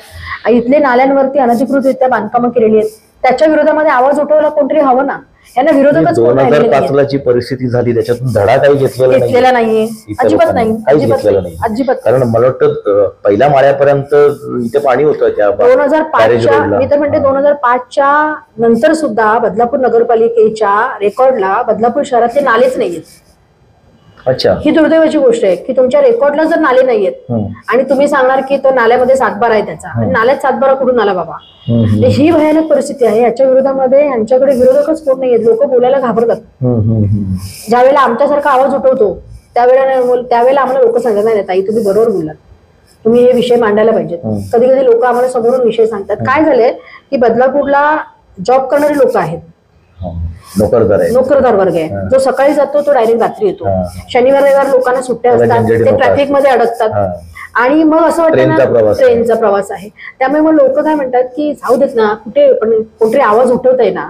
इथले नाल्यांवरती अनधिकृतरित्या बांधकामं केलेली आहेत. त्याच्या विरोधामध्ये आवाज उठवायला कोणतरी हवं ना. यांना विरोधकच 2005 ची परिस्थिती झाली, त्याच्यातून धडा काही घेतलेला नाहीये, अजिबात नाही, अजिबात. कारण मला वाटतं पहिल्या माळ्यापर्यंत इथे पाणी होतं त्या 2005च्या, मी तर म्हणते 2005च्या नंतर सुद्धा बदलापूर नगरपालिकेच्या रेकॉर्डला बदलापूर शहरातले नालेच नाहीयेत. अच्छा, ही दुर्दैवाची गोष्ट आहे की तुमच्या रेकॉर्डला जर नाले नाहीयेत आणि तुम्ही सांगणार की तो नाल्यामध्ये 7-12 आहे त्याचा, आणि नाल्यात 7-12 कुठून आला बाबा? ही भयानक परिस्थिती आहे. याच्या विरोधामध्ये यांच्याकडे विरोधकच कोण नाहीयेत. लोक बोलायला घाबरतात. ज्यावेळेला आमच्यासारखा आवाज उठवतो त्यावेळेला आम्हाला लोक सांगत नाही, ताई तुम्ही बरोबर बोललात, तुम्ही हे विषय मांडायला पाहिजेत. कधी कधी लोक आम्हाला समोरून विषय सांगतात. काय झालंय की बदलापूरला जॉब करणारे लोक आहेत, नोकरदार वर्ग आहे, जो सकाळी जातो तो डायरेक्ट रात्री येतो. शनिवार रविवार लोकांना सुट्ट्या असतात, ते ट्रॅफिक मध्ये अडकतात, आणि मग असं वाटतं ना ट्रेनचा प्रवास आहे. त्यामुळे मग लोक काय म्हणतात की जाऊ देत ना, कुठे पण कोणतरी आवाज उठवतंय ना.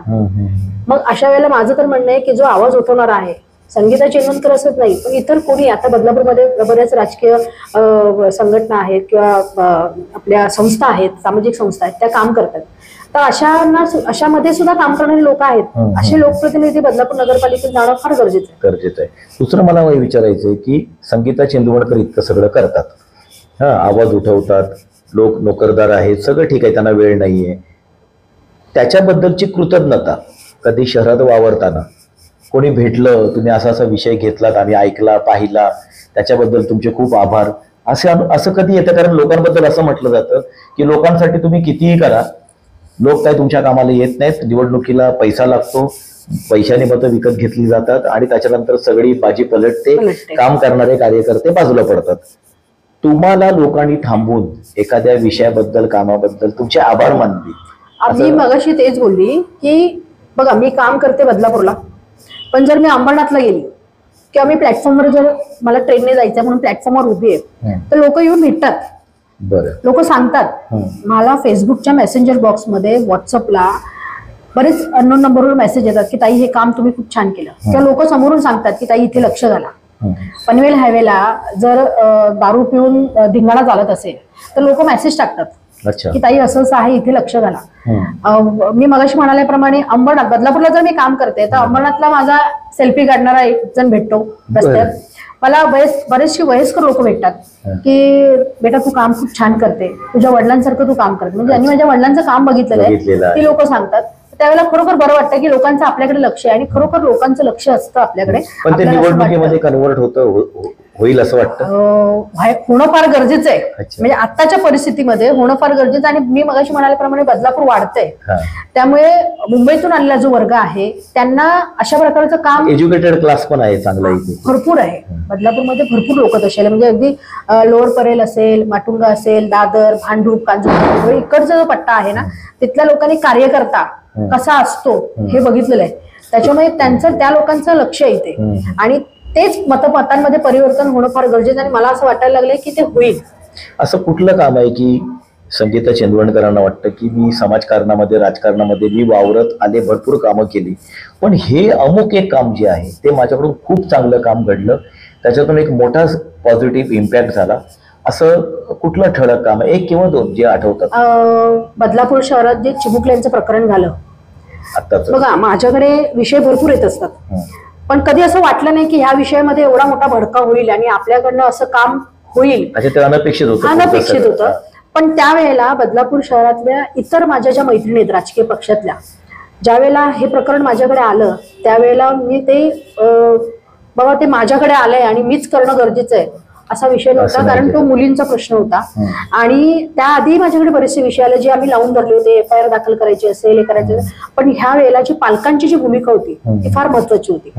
मग अशा वेळेला माझं तर म्हणणं आहे की जो आवाज उठवणार आहे, संगीता चेनवणकर असंच नाही पण इतर कोणी, आता बदलापूरमध्ये बऱ्याच राजकीय संघटना आहेत किंवा आपल्या संस्था आहेत, सामाजिक संस्था आहेत, त्या काम करतात. तर अशामध्ये सुद्धा काम करणारे लोक आहेत. असे लोकप्रतिनिधी बदलापूर नगरपालिकेत जाणं फार गरजेचं आहे. दुसरं मला विचारायचंय की संगीता चेंदवणकर इतकं सगळं करतात, आवाज उठवतात, लोक नोकरदार आहेत, सगळं ठीक आहे, त्यांना वेळ नाहीये. त्याच्याबद्दलची कृतज्ञता कधी शहरात वावरताना कोणी भेटलं, तुम्ही असा असा विषय घेतलात, आम्ही ऐकला पाहिला, त्याच्याबद्दल तुमचे खूप आभार, असं कधी येतं? कारण लोकांबद्दल असं म्हटलं जातं की लोकांसाठी तुम्ही कितीही करा, लोक काय तुमच्या कामाला येत नाहीत, निवडणुकीला पैसा लागतो, पैशाने मतं विकत घेतली जातात आणि त्याच्यानंतर सगळी बाजी पलटते, काम करणारे कार्यकर्ते बाजूला पडतात. तुम्हाला लोकांनी थांबून एखाद्या विषयाबद्दल, कामाबद्दल तुमचे आभार मानले. आम्ही मगाशी तेच बोलली की बघा मी काम करते बदलापूरला, पण जर मी अंबरनाथला गेली किंवा मी प्लॅटफॉर्मवर जर मला ट्रेनने जायचं म्हणून प्लॅटफॉर्मवर उभी आहे तर लोक येऊन भेटतात, बरं, लोक सांगतात. मला फेसबुकच्या मेसेंजर बॉक्समध्ये व्हॉट्सअपला बरेच अननोन नंबरवर मेसेज येतात की ताई हे काम तुम्ही खूप छान केलं, किंवा लोक समोरून सांगतात की ताई इथे लक्ष घाला. पनवेल हायवेला जर दारू पिऊन धिंगाणा चालत असेल तर लोक मेसेज टाकतात अच्छा, की ताई असं असं आहे इथे लक्ष घाला. मी मगाशी म्हणाल्याप्रमाणे अंबरनाथ बदलापूरला जर मी काम करते तर अंबरनाथला माझा सेल्फी काढणारा एक जण भेटतो रस्त्यात. मला बरेचसे वयस्कर लोक भेटतात की बेटा तू काम खूप छान करते, तुझ्या वडिलांसारखं तू काम करते. म्हणजे ज्यांनी माझ्या वडिलांचं काम बघितलेलं आहे ती लोक सांगतात. त्यावेळेला खरोखर बरं वाटतं की लोकांचं आपल्याकडे लक्ष आहे, आणि खरोखर लोकांचं लक्ष असतं आपल्याकडे. पण ते निवडणुकीमध्ये कन्वर्ट होईल असं वाटतं? होणं फार गरजेचं आहे. म्हणजे आताच्या परिस्थितीमध्ये होणं फार गरजेचं आहे. आणि मी मगाशी म्हणाल्याप्रमाणे बदलापूर वाढतंय, त्यामुळे मुंबईतून आलेला जो वर्ग आहे त्यांना अशा प्रकारचं काम, एज्युकेटेड क्लास पण आहे चांगला इथे, भरपूर आहे बदलापूरमध्ये. भरपूर लोक तसे आहे, म्हणजे अगदी लोअर परेल असेल, माटुंगा असेल, दादर, भांडूप, कांजूर, इकडचा जो पट्टा आहे ना तिथल्या लोकांनी कार्यकर्ता कसा असतो हे बघितलेलं आहे. त्याच्यामुळे त्या लोकांचं लक्ष येते, आणि तेच मतांमध्ये परिवर्तन होणं फार गरजेचं. आणि मला असं वाटायला लागलंय की ते होईल. असं कुठलं काम आहे की संगीता चंदवणकरांना वाटतं की मी समाजकारणामध्ये, राजकारणामध्ये मी वावरत आले, भरपूर कामं केली, पण हे अमुक एक काम जे आहे ते माझ्याकडून खूप चांगलं काम घडलं, त्याच्यातून एक मोठा पॉझिटिव्ह इम्पॅक्ट झाला, असं कुठलं ठळक काम आहे, एक किंवा दोन जे आठवतात? बदलापूर शहरात जे चिमुकल्यांचं प्रकरण झालं आताच, बघा माझ्याकडे विषय भरपूर येत असतात, पण कधी असं वाटलं नाही की ह्या विषयामध्ये एवढा मोठा भडका होईल आणि आपल्याकडनं असं काम होईल. ते अनपेक्षित होतं. पण त्यावेळेला बदलापूर शहरातल्या इतर माझ्या ज्या मैत्रिणी आहेत राजकीय पक्षातल्या, ज्या वेळेला हे प्रकरण माझ्याकडे आलं त्यावेळेला मी ते बाबा ते माझ्याकडे आलंय आणि मीच करणं गरजेचं आहे असा विषय नव्हता, कारण तो मुलींचा प्रश्न होता. आणि त्याआधी माझ्याकडे बरेचसे विषय आले जे आम्ही लावून धरले होते, FIR दाखल करायची असेल, हे करायचं. पण ह्या वेळेला जी पालकांची जी भूमिका होती ती फार महत्वाची होती.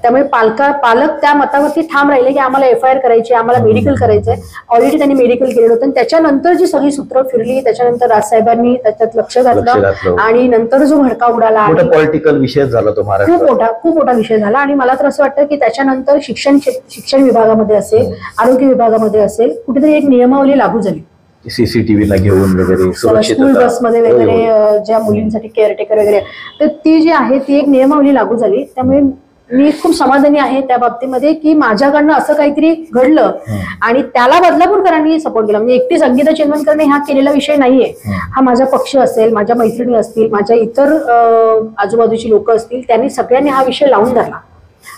त्यामुळे पालक त्या मतावरती ठाम राहिले की आम्हाला FIR करायची, आम्हाला मेडिकल करायचंय. ऑलरेडी त्यांनी मेडिकल केलेलं होतं, आणि त्याच्यानंतर जी सगळी सूत्र फिरली, त्याच्यानंतर राजसाहेबांनी त्याच्यात लक्ष घातलं, आणि नंतर जो भडका उडाला, पॉलिटिकल विषय झाला तो महाराष्ट्रात, खूप मोठा विषय झाला. आणि मला तर असं वाटतं की त्याच्यानंतर शिक्षण विभागामध्ये असेल, आरोग्य विभागामध्ये असेल, कुठेतरी एक नियमावली लागू झाली. CCTVला घेऊन वगैरे, स्कूल बसमध्ये वगैरे ज्या मुलींसाठी केअरटेकर वगैरे, तर ती जी आहे ती एक नियमावली लागू झाली. त्यामुळे मी खूप समाधानी आहे त्या बाबतीमध्ये की माझ्याकडनं असं काहीतरी घडलं, आणि त्याला बदलापूरकरांनी सपोर्ट केला. म्हणजे एकटी संगीता चंदवणकरने हा केलेला विषय नाहीये, हा माझा पक्ष असेल, माझ्या मैत्रिणी असतील, माझ्या इतर आजूबाजूची लोक असतील, त्यांनी सगळ्यांनी हा विषय लावून धरला,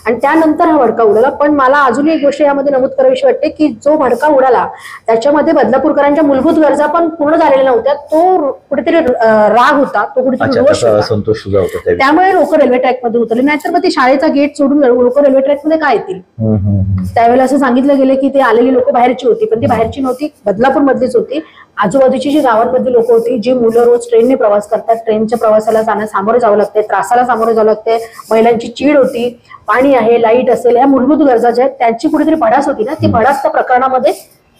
आणि त्यानंतर हा भडका उडाला. पण मला अजूनही एक गोष्ट यामध्ये नमूद करावीशी वाटते की जो भडका उडाला त्याच्यामध्ये बदलापूरकरांच्या मूलभूत गरजा पण पूर्ण झालेल्या नव्हत्या. तो कुठेतरी राग होता, तो कुठेतरी रोष होता. त्यामुळे लोक रेल्वे ट्रॅक मध्ये उतरले, नाहीतर मग ती शाळेचा गेट सोडून लोक रेल्वे ट्रॅक मध्ये काय येतील. त्यावेळेला असं सांगितलं गेलं की ते आलेली लोक बाहेरची होती, पण ती बाहेरची नव्हती, बदलापूर मधलीच होती. आजूबाजूची जी गावांमधली लोक होती, जी मुलं रोज ट्रेनने प्रवास करतात, ट्रेनच्या प्रवासाला सामोरे जावं लागते, त्रासाला सामोरे जावं लागते, महिलांची चीड होती, पाणी आहे, लाईट असेल, या मूलभूत गरजा ज्या आहेत त्यांची कुठेतरी भडास होती ना, ती भडास त्या प्रकरणामध्ये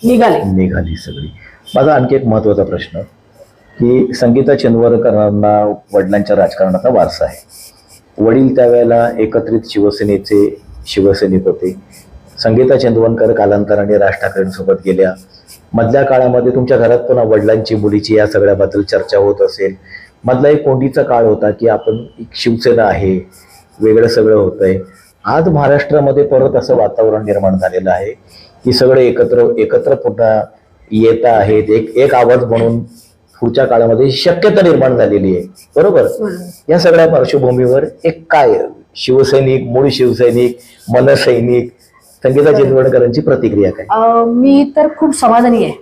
निघाली सगळी. माझा आणखी एक महत्वाचा प्रश्न की संगीता चंदवणकरांना वडिलांच्या राजकारणाचा वारसा आहे. वडील त्यावेळेला एकत्रित शिवसेनेचे शिवसैनिक होते. संगीता चंदवणकर कालांतराने राज ठाकरेंसोबत गेल्या. मधल्या काळामध्ये तुमच्या घरात पण वडिलांची, मुलीची या सगळ्याबद्दल चर्चा होत असेल. मधला एक कोंडीचा काळ होता की आपण शिवसेना आहे, वेगळं सगळं होतंय. आज महाराष्ट्रामध्ये परत असं वातावरण निर्माण झालेलं आहे की सगळे एकत्र पुन्हा येत आहेत, एक आवाज म्हणून पुढच्या काळामध्ये शक्यता निर्माण झालेली आहे, बरोबर? या सगळ्या पार्श्वभूमीवर एक काय शिवसैनिक, मूळ शिवसैनिक, मनसैनिक संगीता चंदवणकरांची प्रतिक्रिया काय? मी तर खूप समाधानी आहे,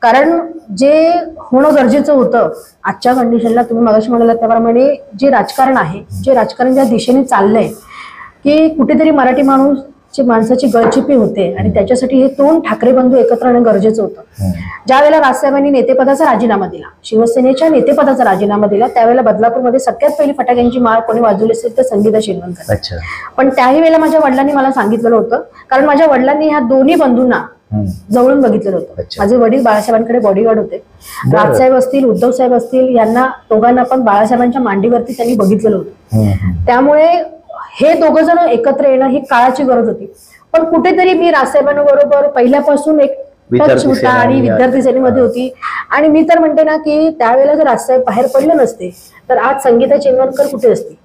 कारण जे होणं गरजेचं होतं आजच्या कंडिशनला, तुम्ही मगाशी म्हणाला त्याप्रमाणे जे राजकारण आहे, जे राजकारण ज्या दिशेने चाललंय की कुठेतरी मराठी माणसाची गळचिपी होते, आणि त्याच्यासाठी हे दोन ठाकरे बंधू एकत्र येणं गरजेचं होतं. ज्या वेळेला राजसाहेबांनी नेतेपदाचा राजीनामा दिला, शिवसेनेच्या नेतेपदाचा राजीनामा दिला, त्यावेळेला बदलापूरमध्ये सगळ्यात पहिली फटाक्यांची माळ कोणी वाजवली असेल तर संगीता चंदवणकर. पण त्याही वेळेला माझ्या वडिलांनी मला सांगितलेलं होतं, कारण माझ्या वडिलांनी ह्या दोन्ही बंधूंना जवळून बघितलेलं होतं. अच्छा. माझे वडील बाळासाहेबांकडे बॉडीगार्ड होते. बरं. राजसाहेब असतील, उद्धव साहेब असतील, यांना दोघांना पण बाळासाहेबांच्या मांडीवरती त्यांनी बघितलेलं होतं. त्यामुळे हे दोघं जण एकत्र येणं ही काळाची गरज होती. पण कुठेतरी मी राजसाहेबांबरोबर पहिल्यापासून एक टच होता आणि विद्यार्थी सेनेमध्ये होती. आणि मी तर म्हणते ना की त्यावेळेला जर राजसाहेब बाहेर पडले नसते तर आज संगीता चेंगवणकर कुठे असते.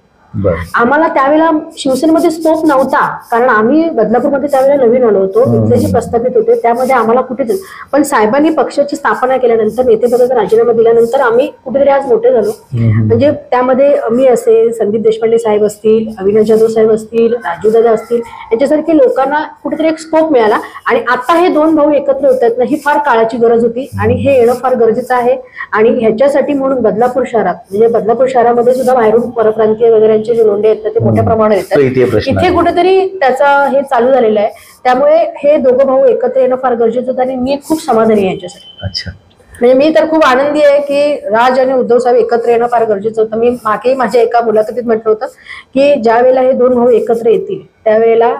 आम्हाला त्यावेळेला शिवसेनेमध्ये स्कोप नव्हता, कारण आम्ही बदलापूरमध्ये त्यावेळेला नवीन आलो होतो. इथले जे प्रस्थापित होते त्यामध्ये आम्हाला कुठेच, पण साहेबांनी पक्षाची स्थापना केल्यानंतर, नेतेपदाचा राजीनामा दिल्यानंतर आम्ही कुठेतरी आज मोठे झालो. म्हणजे त्यामध्ये मी असेल, संदीप देशपांडे साहेब असतील, अविनाश जाधव साहेब असतील, राजू दादा असतील, यांच्यासारखे लोकांना कुठेतरी एक स्कोप मिळाला. आणि आता हे दोन भाऊ एकत्र होत आहेत ना, ही फार काळाची गरज होती आणि हे येणं फार गरजेचं आहे. आणि ह्याच्यासाठी म्हणून बदलापूर शहरात, म्हणजे बदलापूर शहरामध्ये सुद्धा बाहेरून परप्रांतीय वगैरे जे नोंदी आहेत ते मोठ्या प्रमाणात येतात. इथे कुठेतरी त्याचा हे चालू झालेलं आहे. त्यामुळे हे दोघं भाऊ एकत्र येणं फार गरजेचं होतं आणि मी खूप समाधानी आहे याच्यासाठी. अच्छा. म्हणजे मी तर खूप आनंदी आहे की राज आणि उद्धव साहेब एकत्र येणं फार गरजेचं होतं. मी मागे माझ्या एका मुलाखतीत म्हटलं होतं की ज्या वेळेला हे दोन भाऊ एकत्र येतील त्यावेळेला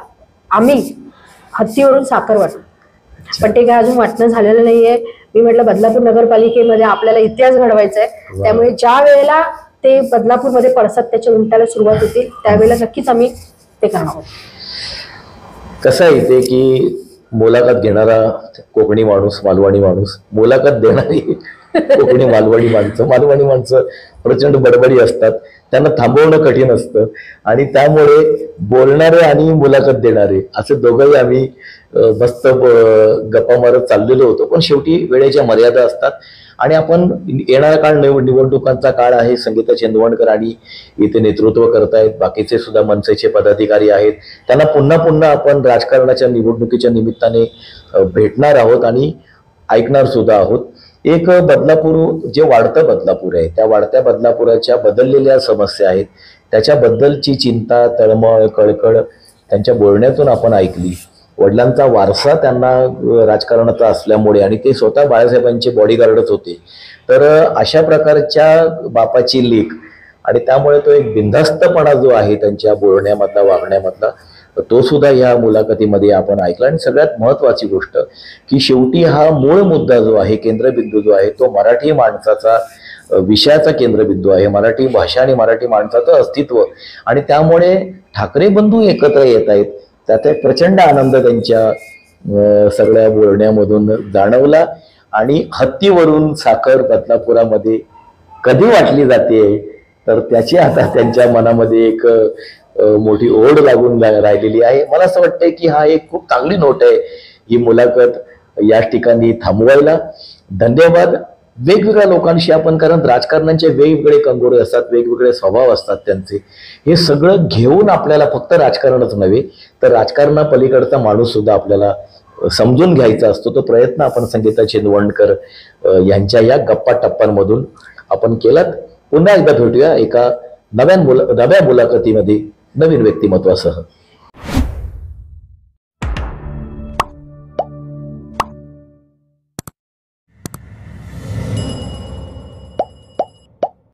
आम्ही हत्तीवरून साखर वाटू, पण ते काय अजून वाटणं झालेलं नाहीये. मी म्हटलं बदलापूर नगरपालिकेमध्ये आपल्याला इतिहास घडवायचा आहे. त्यामुळे ज्या वेळेला ते बदलापूरमध्ये पडसाद त्याच्या उमटायला सुरुवात होती त्यावेळेला नक्कीच आम्ही ते करणार आहोत. कसं आहे ते की मुलाखत घेणारा कोकणी माणूस, मालवणी माणूस, मुलाखत देणारी कोकणी मालवणी माणसं प्रचंड बडबडी असतात. त्यांना थांबवणं कठीण असतं आणि त्यामुळे बोलणारे आणि मुलाखत देणारे असे दोघंही आम्ही मस्त गप्पा मारत चाललेलो होतो. पण शेवटी वेळेच्या मर्यादा असतात आणि आपण येणारा काळ निवडणुकांचा काळ आहे. संगीता चेंदवणकर आणि इथे नेतृत्व करतायत, बाकीचे सुद्धा मनसेचे पदाधिकारी आहेत. त्यांना पुन्हा पुन्हा आपण राजकारणाच्या निवडणुकीच्या निमित्ताने भेटणार आहोत आणि ऐकणार सुद्धा आहोत. एक बदलापूर, जे वाढतं बदलापूर आहे, त्या वाढत्या बदलापुराच्या बदललेल्या समस्या आहेत, त्याच्याबद्दलची चिंता, तळमळ, कळकळ त्यांच्या बोलण्यातून आपण ऐकली. वडिलांचा वारसा त्यांना राजकारणाचा असल्यामुळे आणि ते स्वतः बाळासाहेबांचे बॉडीगार्डच होते, तर अशा प्रकारच्या बापाची लेक आणि त्यामुळे तो एक बिनधास्तपणा जो आहे त्यांच्या बोलण्यामधला, वागण्यामधला, तो सुद्धा या मुलाखतीमध्ये आपण ऐकला. आणि सगळ्यात महत्वाची गोष्ट की शेवटी हा मूळ मुद्दा जो आहे, केंद्रबिंदू जो आहे, तो मराठी माणसाचा, विषयाचा केंद्रबिंदू आहे, मराठी भाषा आणि मराठी माणसाचं अस्तित्व. आणि त्यामुळे ठाकरे बंधू एकत्र येत आहेत, त्याचा एक प्रचंड आनंद त्यांच्या सगळ्या बोलण्यामधून जाणवला. आणि हत्तीवरून साखर बदलापुरामध्ये कधी वाटली जाते तर त्याची आता त्यांच्या मनामध्ये एक मोठी ओढ लागून राहिलेली आहे. मला असं वाटतंय की हा एक खूप चांगली नोट आहे ही मुलाखत या ठिकाणी थांबवायला. धन्यवाद. वेगवेगळ्या लोकांशी आपण, कारण राजकारणाचे वेगवेगळे कंगोरे असतात, वेगवेगळे स्वभाव असतात त्यांचे, हे सगळं घेऊन आपल्याला फक्त राजकारणच नव्हे तर राजकारणापलीकडचा माणूस सुद्धा आपल्याला समजून घ्यायचा असतो. तो प्रयत्न आपण संगीता चेंदवणकर यांच्या या गप्पा टप्प्यांमधून आपण केलात. पुन्हा एकदा भेटूया एका नव्या मुलाखतीमध्ये नवीन व्यक्तिमत्वासह.